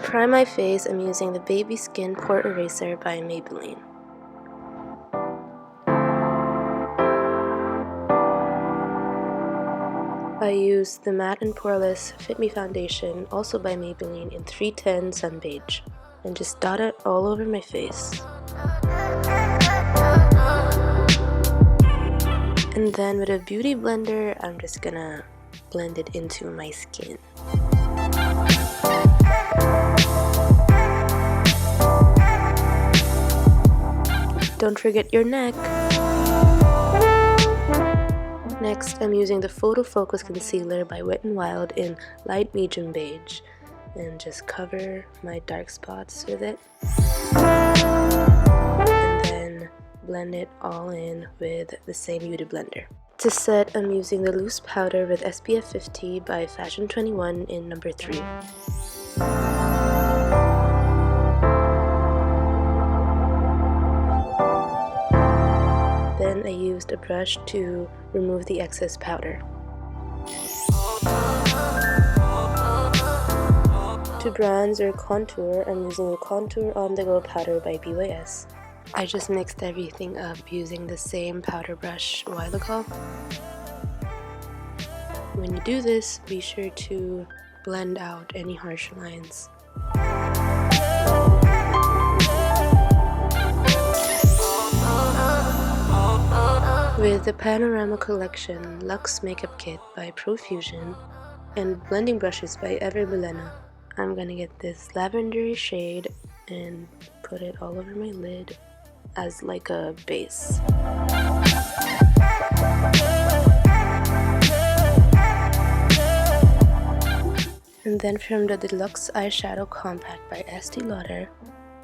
prime my face, I'm using the Baby Skin Pore Eraser by Maybelline. I used the Matte and Poreless Fit Me Foundation, also by Maybelline, in 310 Sun Beige, and just dot it all over my face. And then with a beauty blender, I'm just gonna blend it into my skin. Don't forget your neck. Next, I'm using the Photo Focus Concealer by Wet n Wild in light medium beige, and just cover my dark spots with it. And then blend it all in with the same beauty blender. To set, I'm using the loose powder with SPF 50 by Fashion 21 in number 3. Then I used a brush to remove the excess powder. To bronze or contour, I'm using the Contour On The Go powder by BYS. I just mixed everything up using the same powder brush a while ago. When you do this, be sure to blend out any harsh lines. With the Panorama Collection Luxe Makeup Kit by Profusion and blending brushes by Ever Milena, I'm gonna get this lavendery shade and put it all over my lid as like a base. And then from the Deluxe Eyeshadow Compact by Estee Lauder,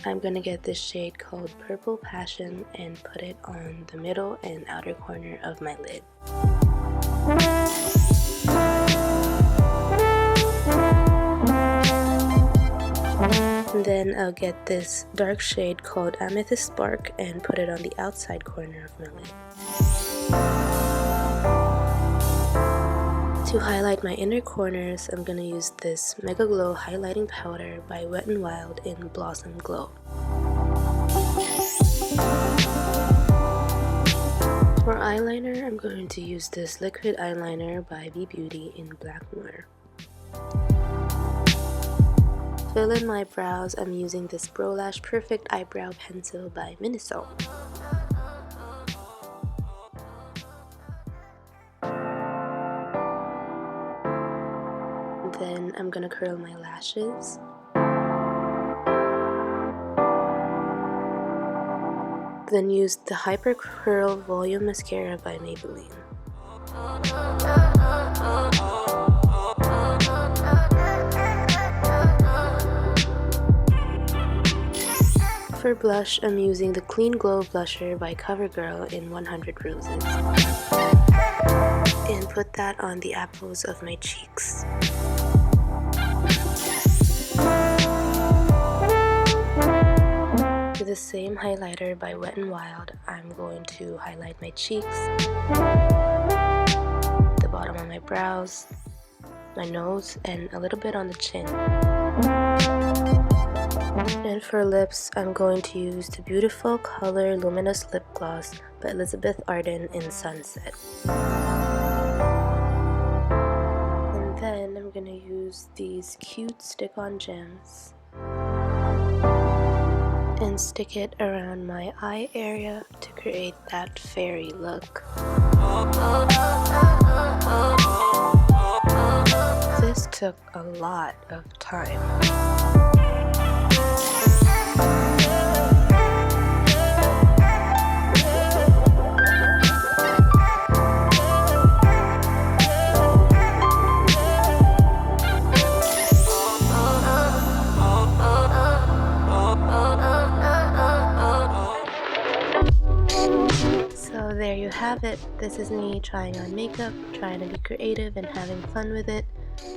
I'm gonna get this shade called Purple Passion and put it on the middle and outer corner of my lid. And then I'll get this dark shade called Amethyst Spark and put it on the outside corner of my lid. To highlight my inner corners, I'm gonna use this Mega Glow Highlighting Powder by Wet n Wild in Blossom Glow. For eyeliner, I'm going to use this liquid eyeliner by B Beauty in Black Noir. Fill in my brows, I'm using this Brolash Perfect Eyebrow Pencil by Miniso. Then I'm gonna curl my lashes. Then use the Hyper Curl Volume Mascara by Maybelline. For blush, I'm using the Clean Glow Blusher by CoverGirl in 100 Roses. And put that on the apples of my cheeks. With the same highlighter by Wet n Wild, I'm going to highlight my cheeks, the bottom of my brows, my nose, and a little bit on the chin. And for lips, I'm going to use the Beautiful Color Luminous Lip Gloss by Elizabeth Arden in Sunset. And then I'm going to use these cute stick-on gems and stick it around my eye area to create that fairy look. This took a lot of time. So there you have it. This is me trying on makeup, trying to be creative and having fun with it.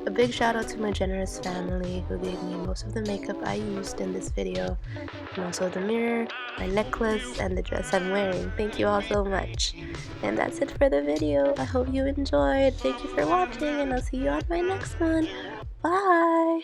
A big shout out to my generous family who gave me most of the makeup I used in this video, and also the mirror, my necklace, and the dress I'm wearing. Thank you all so much. And that's it for the video. I hope you enjoyed. Thank you for watching, and I'll see you on my next one. Bye!